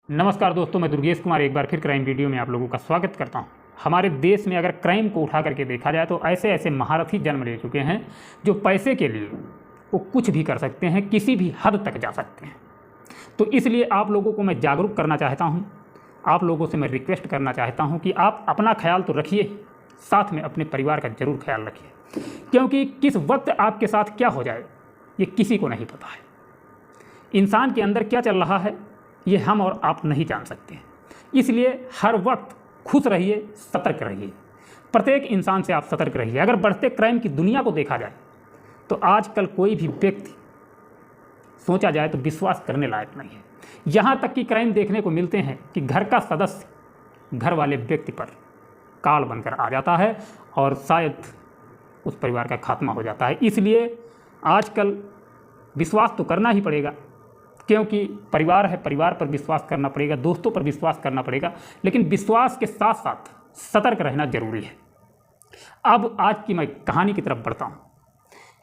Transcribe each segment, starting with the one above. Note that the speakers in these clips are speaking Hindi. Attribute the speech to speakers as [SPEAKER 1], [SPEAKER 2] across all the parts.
[SPEAKER 1] नमस्कार दोस्तों, मैं दुर्गेश कुमार एक बार फिर क्राइम वीडियो में आप लोगों का स्वागत करता हूं। हमारे देश में अगर क्राइम को उठा करके देखा जाए तो ऐसे ऐसे महारथी जन्म ले चुके हैं जो पैसे के लिए वो कुछ भी कर सकते हैं, किसी भी हद तक जा सकते हैं। तो इसलिए आप लोगों को मैं जागरूक करना चाहता हूँ, आप लोगों से मैं रिक्वेस्ट करना चाहता हूँ कि आप अपना ख्याल तो रखिए, साथ में अपने परिवार का ज़रूर ख्याल रखिए, क्योंकि किस वक्त आपके साथ क्या हो जाए ये किसी को नहीं पता है। इंसान के अंदर क्या चल रहा है ये हम और आप नहीं जान सकते हैं। इसलिए हर वक्त खुश रहिए, सतर्क रहिए। प्रत्येक इंसान से आप सतर्क रहिए। अगर बढ़ते क्राइम की दुनिया को देखा जाए तो आजकल कोई भी व्यक्ति सोचा जाए तो विश्वास करने लायक नहीं है। यहाँ तक कि क्राइम देखने को मिलते हैं कि घर का सदस्य घर वाले व्यक्ति पर काल बनकर आ जाता है और शायद उस परिवार का खात्मा हो जाता है। इसलिए आजकल विश्वास तो करना ही पड़ेगा, क्योंकि परिवार है, परिवार पर विश्वास करना पड़ेगा, दोस्तों पर विश्वास करना पड़ेगा, लेकिन विश्वास के साथ साथ सतर्क रहना जरूरी है। अब आज की मैं कहानी की तरफ बढ़ता हूँ।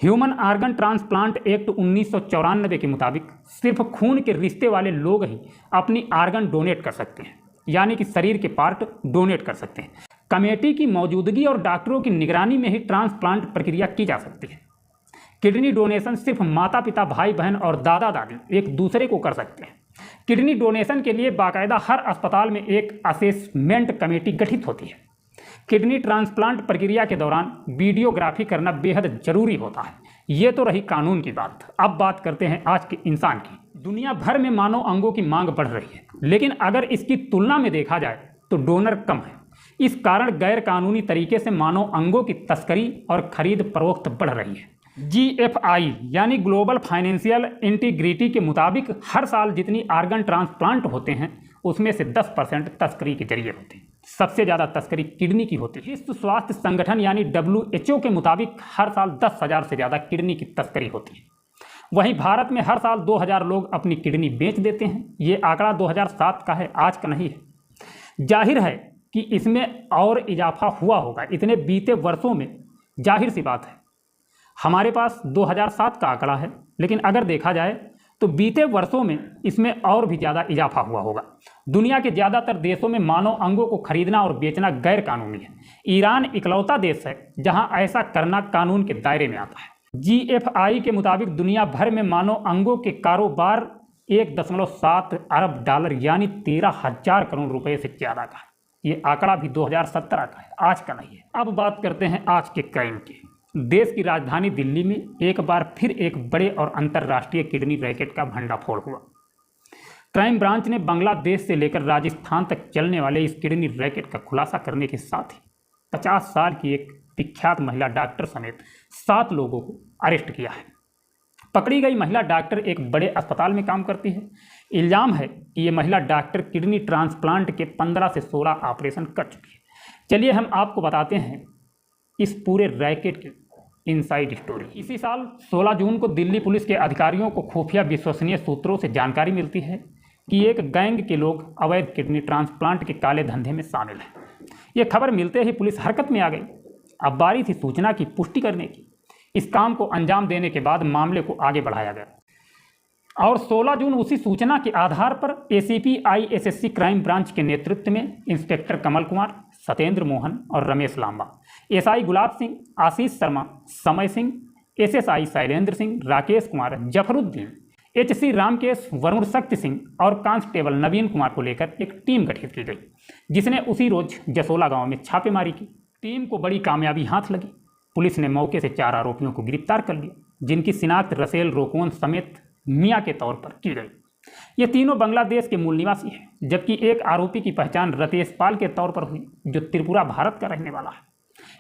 [SPEAKER 1] ह्यूमन आर्गन ट्रांसप्लांट एक्ट 1994 के मुताबिक सिर्फ खून के रिश्ते वाले लोग ही अपनी आर्गन डोनेट कर सकते हैं, यानी कि शरीर के पार्ट डोनेट कर सकते हैं। कमेटी की मौजूदगी और डॉक्टरों की निगरानी में ही ट्रांसप्लांट प्रक्रिया की जा सकती है। किडनी डोनेशन सिर्फ माता पिता, भाई बहन और दादा दादी एक दूसरे को कर सकते हैं। किडनी डोनेशन के लिए बाकायदा हर अस्पताल में एक असेसमेंट कमेटी गठित होती है। किडनी ट्रांसप्लांट प्रक्रिया के दौरान वीडियोग्राफी करना बेहद जरूरी होता है। ये तो रही कानून की बात। अब बात करते हैं आज के इंसान की। दुनिया भर में मानव अंगों की मांग बढ़ रही है, लेकिन अगर इसकी तुलना में देखा जाए तो डोनर कम है। इस कारण गैर कानूनी तरीके से मानव अंगों की तस्करी और खरीद फरोख्त बढ़ रही है। GFI यानी ग्लोबल फाइनेंशियल इंटीग्रिटी के मुताबिक हर साल जितनी आर्गन ट्रांसप्लांट होते हैं उसमें से 10% तस्करी के जरिए होते हैं। सबसे ज़्यादा तस्करी किडनी की होती है। विश्व स्वास्थ्य संगठन यानी WHO के मुताबिक हर साल 10,000 से ज़्यादा किडनी की तस्करी होती है। वहीं भारत में हर साल 2,000 लोग अपनी किडनी बेच देते हैं। ये आंकड़ा 2007 का है, आज का नहीं है। जाहिर है कि इसमें और इजाफा हुआ होगा इतने बीते वर्षों में। जाहिर सी बात है, हमारे पास 2007 का आंकड़ा है, लेकिन अगर देखा जाए तो बीते वर्षों में इसमें और भी ज़्यादा इजाफा हुआ होगा। दुनिया के ज़्यादातर देशों में मानव अंगों को खरीदना और बेचना गैर कानूनी है। ईरान इकलौता देश है जहां ऐसा करना कानून के दायरे में आता है। GFI के मुताबिक दुनिया भर में मानव अंगों के कारोबार 1.7 अरब डॉलर यानी 13,000 करोड़ रुपए से ज़्यादा का है। ये आंकड़ा भी 2017 का है, आज का नहीं है। अब बात करते हैं आज के क्राइम की। देश की राजधानी दिल्ली में एक बार फिर एक बड़े और अंतर्राष्ट्रीय किडनी रैकेट का भंडाफोड़ हुआ। क्राइम ब्रांच ने बांग्लादेश से लेकर राजस्थान तक चलने वाले इस किडनी रैकेट का खुलासा करने के साथ ही 50 साल की एक विख्यात महिला डॉक्टर समेत 7 लोगों को अरेस्ट किया है। पकड़ी गई महिला डॉक्टर एक बड़े अस्पताल में काम करती है। इल्जाम है कि ये महिला डॉक्टर किडनी ट्रांसप्लांट के 15 से 16 ऑपरेशन कर चुकी है। चलिए हम आपको बताते हैं इस पूरे रैकेट की इनसाइड स्टोरी। इसी साल 16 जून को दिल्ली पुलिस के अधिकारियों को खुफिया विश्वसनीय सूत्रों से जानकारी मिलती है कि एक गैंग के लोग अवैध किडनी ट्रांसप्लांट के काले धंधे में शामिल हैं। ये खबर मिलते ही पुलिस हरकत में आ गई। अब बारी थी सूचना की पुष्टि करने की। इस काम को अंजाम देने के बाद मामले को आगे बढ़ाया गया और 16 जून उसी सूचना के आधार पर ACP ISSC क्राइम ब्रांच के नेतृत्व में इंस्पेक्टर कमल कुमार, सत्येंद्र मोहन और रमेश लांबा, SI गुलाब सिंह, आशीष शर्मा, समय सिंह, SSI शैलेंद्र सिंह, राकेश कुमार, जफरुद्दीन, HC रामकेश, वरुण शक्ति सिंह और कांस्टेबल नवीन कुमार को लेकर एक टीम गठित की गई, जिसने उसी रोज जसोला गांव में छापेमारी की। टीम को बड़ी कामयाबी हाथ लगी। पुलिस ने मौके से 4 आरोपियों को गिरफ्तार कर लिया, जिनकी शिनाख्त रसेल रोकोन समेत मियाँ के तौर पर की गई। ये तीनों बांग्लादेश के मूल निवासी हैं, जबकि एक आरोपी की पहचान रतेश पाल के तौर पर हुई, जो त्रिपुरा भारत का रहने वाला है।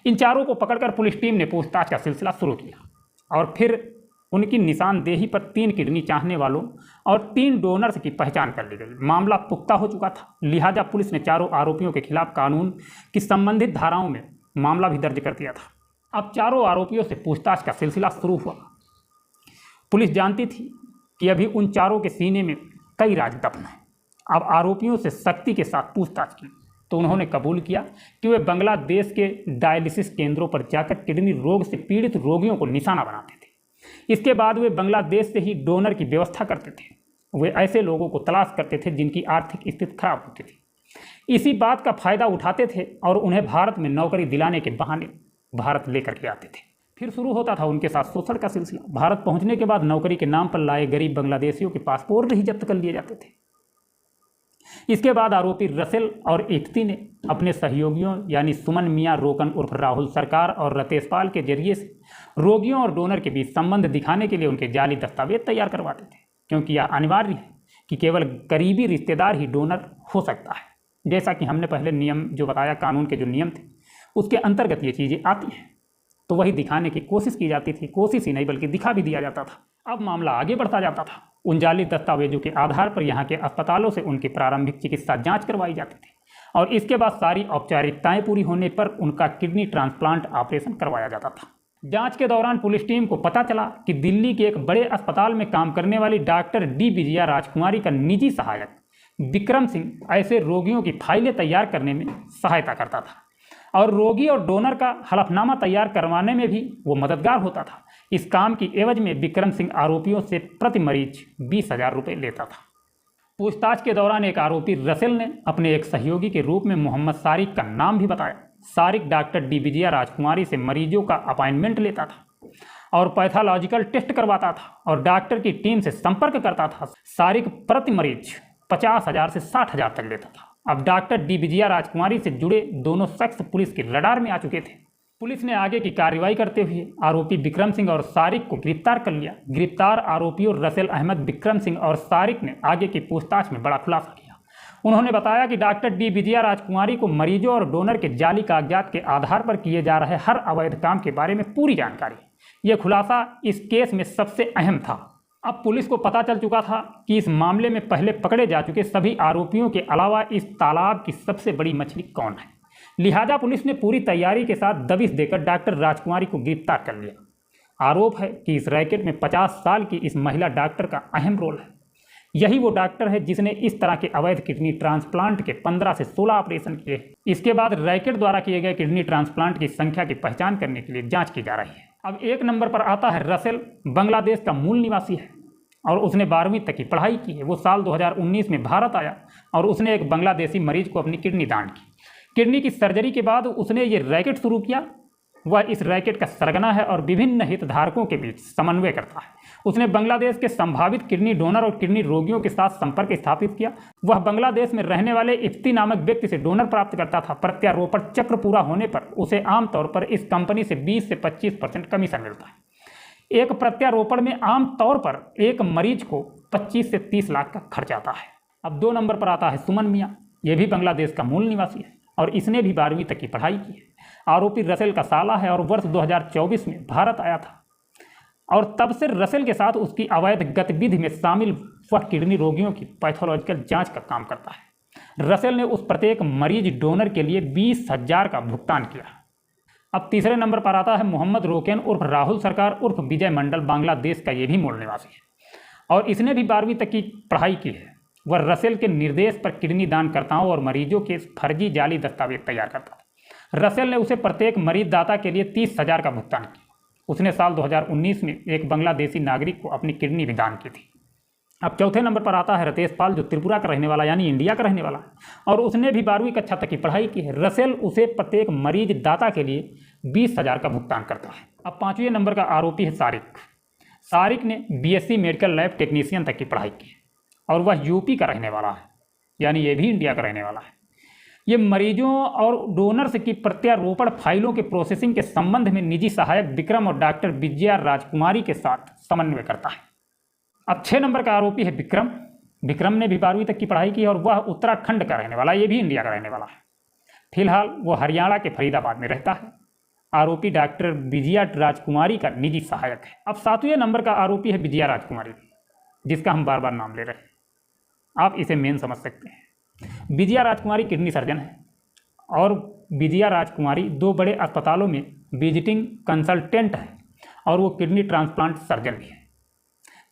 [SPEAKER 1] इन चारों को पकड़कर पुलिस टीम ने पूछताछ का सिलसिला शुरू किया और फिर उनकी निशानदेही पर 3 किडनी चाहने वालों और 3 डोनर्स की पहचान कर ली गई। मामला पुख्ता हो चुका था, लिहाजा पुलिस ने चारों आरोपियों के खिलाफ कानून की संबंधित धाराओं में मामला भी दर्ज कर दिया था। अब चारों आरोपियों से पूछताछ का सिलसिला शुरू हुआ। पुलिस जानती थी कि अभी उन चारों के सीने में कई राज दफन हैं। अब आरोपियों से सख्ती के साथ पूछताछ की तो उन्होंने कबूल किया कि वे बांग्लादेश के डायलिसिस केंद्रों पर जाकर किडनी रोग से पीड़ित रोगियों को निशाना बनाते थे। इसके बाद वे बांग्लादेश से ही डोनर की व्यवस्था करते थे। वे ऐसे लोगों को तलाश करते थे जिनकी आर्थिक स्थिति खराब होती थी। इसी बात का फायदा उठाते थे और उन्हें भारत में नौकरी दिलाने के बहाने भारत लेकर के आते थे। फिर शुरू होता था उनके साथ शोषण का सिलसिला। भारत पहुंचने के बाद नौकरी के नाम पर लाए गरीब बांग्लादेशियों के पासपोर्ट ही जब्त कर लिए जाते थे। इसके बाद आरोपी रसेल और इफ्ती ने अपने सहयोगियों यानी सुमन मियां रोकन उर्फ राहुल सरकार और रतेशपाल के जरिए से रोगियों और डोनर के बीच संबंध दिखाने के लिए उनके जाली दस्तावेज तैयार करवाते थे, क्योंकि यह अनिवार्य है कि केवल करीबी रिश्तेदार ही डोनर हो सकता है। जैसा कि हमने पहले नियम जो बताया, कानून के जो नियम थे उसके अंतर्गत ये चीज़ें आती हैं, तो वही दिखाने की कोशिश की जाती थी। कोशिश ही नहीं बल्कि दिखा भी दिया जाता था। अब मामला आगे बढ़ता जाता था। उन जाली दस्तावेजों के आधार पर यहाँ के अस्पतालों से उनकी प्रारंभिक चिकित्सा जांच करवाई जाती थी और इसके बाद सारी औपचारिकताएं पूरी होने पर उनका किडनी ट्रांसप्लांट ऑपरेशन करवाया जाता था। जांच के दौरान पुलिस टीम को पता चला कि दिल्ली के एक बड़े अस्पताल में काम करने वाली डॉक्टर डी विजया राजकुमारी का निजी सहायक विक्रम सिंह ऐसे रोगियों की फाइलें तैयार करने में सहायता करता था और रोगी और डोनर का हलफनामा तैयार करवाने में भी वो मददगार होता था। इस काम की एवज में विक्रम सिंह आरोपियों से प्रति मरीज 20,000 रुपये लेता था। पूछताछ के दौरान एक आरोपी रसेल ने अपने एक सहयोगी के रूप में मोहम्मद सारिक का नाम भी बताया। सारिक डॉक्टर डी विजया राजकुमारी से मरीजों का अपॉइंटमेंट लेता था और पैथोलॉजिकल टेस्ट करवाता था और डॉक्टर की टीम से संपर्क करता था। सारिक प्रति मरीज 50,000 से 60,000 तक लेता था। अब डॉक्टर डी विजया राजकुमारी से जुड़े दोनों शख्स पुलिस के रडार में आ चुके थे। पुलिस ने आगे की कार्रवाई करते हुए आरोपी विक्रम सिंह और सारिक को गिरफ्तार कर लिया। गिरफ्तार आरोपियों रसेल अहमद, विक्रम सिंह और सारिक ने आगे की पूछताछ में बड़ा खुलासा किया। उन्होंने बताया कि डॉक्टर डी विजया राजकुमारी को मरीजों और डोनर के जाली कागजात के आधार पर किए जा रहे हर अवैध काम के बारे में पूरी जानकारी। यह खुलासा इस केस में सबसे अहम था। अब पुलिस को पता चल चुका था कि इस मामले में पहले पकड़े जा चुके सभी आरोपियों के अलावा इस तालाब की सबसे बड़ी मछली कौन है। लिहाजा पुलिस ने पूरी तैयारी के साथ दबिश देकर डॉक्टर राजकुमारी को गिरफ्तार कर लिया। आरोप है कि इस रैकेट में 50 साल की इस महिला डॉक्टर का अहम रोल है। यही वो डॉक्टर है जिसने इस तरह के अवैध किडनी ट्रांसप्लांट के 15 से 16 ऑपरेशन किए। इसके बाद रैकेट द्वारा किए गए किडनी ट्रांसप्लांट की संख्या की पहचान करने के लिए जांच की जा रही है। अब एक नंबर पर आता है रसेल। बांग्लादेश का मूल निवासी है और उसने 12वीं तक की पढ़ाई की है। वो साल 2019 में भारत आया और उसने एक बांग्लादेशी मरीज को अपनी किडनी दान की। किडनी की सर्जरी के बाद उसने ये रैकेट शुरू किया। वह इस रैकेट का सरगना है और विभिन्न हितधारकों के बीच समन्वय करता है। उसने बांग्लादेश के संभावित किडनी डोनर और किडनी रोगियों के साथ संपर्क स्थापित किया। वह बांग्लादेश में रहने वाले इफ्ती नामक व्यक्ति से डोनर प्राप्त करता था। प्रत्यारोपण चक्र पूरा होने पर उसे आमतौर पर इस कंपनी से 20 से 25% कमीशन मिलता है। एक प्रत्यारोपण में आमतौर पर एक मरीज को 25 से 30 लाख का खर्च आता है। अब 2 नंबर पर आता है सुमन मियाँ। ये भी बांग्लादेश का मूल निवासी है और इसने भी 12वीं तक की पढ़ाई की है। आरोपी रसेल का साला है और वर्ष 2024 में भारत आया था और तब से रसेल के साथ उसकी अवैध गतिविधि में शामिल वह किडनी रोगियों की पैथोलॉजिकल जांच का काम करता है। रसेल ने उस प्रत्येक मरीज डोनर के लिए 20,000 का भुगतान किया। अब तीसरे नंबर पर आता है मोहम्मद रोकेन उर्फ राहुल सरकार उर्फ विजय मंडल। बांग्लादेश का ये भी मूल निवासी है और इसने भी 12वीं तक की पढ़ाई की है। वह रसेल के निर्देश पर किडनी दानकर्ताओं और मरीजों के फर्जी जाली दस्तावेज तैयार करता था। रसेल ने उसे प्रत्येक मरीज दाता के लिए 30,000 का भुगतान किया। उसने साल 2019 में एक बांग्लादेशी नागरिक को अपनी किडनी भी दान की थी। अब चौथे नंबर पर आता है रतेशपाल, जो त्रिपुरा का रहने वाला यानी इंडिया का रहने वाला है और उसने भी 12वीं कक्षा तक की पढ़ाई की है। रसेल उसे प्रत्येक मरीज दाता के लिए 20,000 का भुगतान करता है। अब 5वें नंबर का आरोपी है सारिक। सारिक ने BSc मेडिकल लैब टेक्नीशियन तक की पढ़ाई की और वह यूपी का रहने वाला है, यानी ये भी इंडिया का रहने वाला है। ये मरीजों और डोनर्स की प्रत्यारोपण फाइलों के प्रोसेसिंग के संबंध में निजी सहायक विक्रम और डॉक्टर विजया राजकुमारी के साथ समन्वय करता है। अब 6 नंबर का आरोपी है विक्रम। विक्रम ने भी 12वीं तक की पढ़ाई की और वह उत्तराखंड का रहने वाला, ये भी इंडिया का रहने वाला है। फिलहाल वो हरियाणा के फरीदाबाद में रहता है। आरोपी डॉक्टर विजया राजकुमारी का निजी सहायक है। अब 7वें नंबर का आरोपी है विजया राजकुमारी, जिसका हम बार बार नाम ले रहे हैं। आप इसे मेन समझ सकते हैं। विजया राजकुमारी किडनी सर्जन है और विजया राजकुमारी 2 बड़े अस्पतालों में विजिटिंग कंसल्टेंट है और वो किडनी ट्रांसप्लांट सर्जन भी है।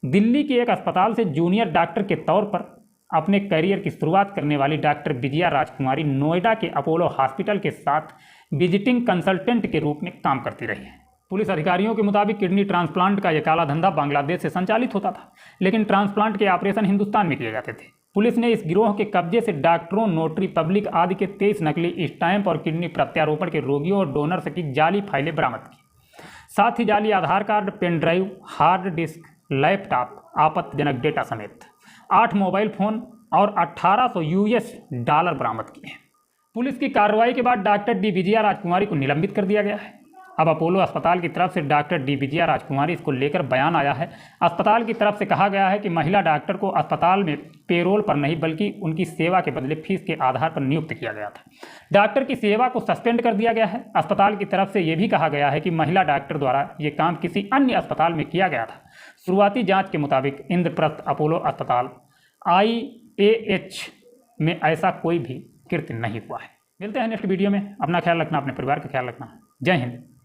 [SPEAKER 1] दिल्ली के एक अस्पताल से जूनियर डॉक्टर के तौर पर अपने करियर की शुरुआत करने वाली डॉक्टर विजया राजकुमारी नोएडा के अपोलो हॉस्पिटल के साथ विजिटिंग कंसल्टेंट के रूप में काम करती रही है। पुलिस अधिकारियों के मुताबिक किडनी ट्रांसप्लांट का यह काला धंधा बांग्लादेश से संचालित होता था, लेकिन ट्रांसप्लांट के ऑपरेशन हिंदुस्तान में किए जाते थे। पुलिस ने इस गिरोह के कब्जे से डॉक्टरों, नोटरी पब्लिक आदि के 23 नकली स्टैंप और किडनी प्रत्यारोपण के रोगियों और डोनर्स की जाली फाइलें बरामद की। साथ ही जाली Aadhaar card, pen drive, hard disk, laptop, आपत्तिजनक डेटा समेत 8 मोबाइल फोन और 1800 US डॉलर बरामद किए हैं। पुलिस की कार्रवाई के बाद डॉक्टर डी विजया राजकुमारी को निलंबित कर दिया गया है। अब अपोलो अस्पताल की तरफ से डॉक्टर डी विजया राजकुमारी इसको लेकर बयान आया है। अस्पताल की तरफ से कहा गया है कि महिला डॉक्टर को अस्पताल में पेरोल पर नहीं बल्कि उनकी सेवा के बदले फीस के आधार पर नियुक्त किया गया था। डॉक्टर की सेवा को सस्पेंड कर दिया गया है। अस्पताल की तरफ से यह भी कहा गया है कि महिला डॉक्टर द्वारा ये काम किसी अन्य अस्पताल में किया गया था। शुरुआती जाँच के मुताबिक इंद्रप्रस्थ अपोलो अस्पताल IAH में ऐसा कोई भी कृत्य नहीं हुआ है। मिलते हैं नेक्स्ट वीडियो में। अपना ख्याल रखना, अपने परिवार का ख्याल रखना। जय हिंद।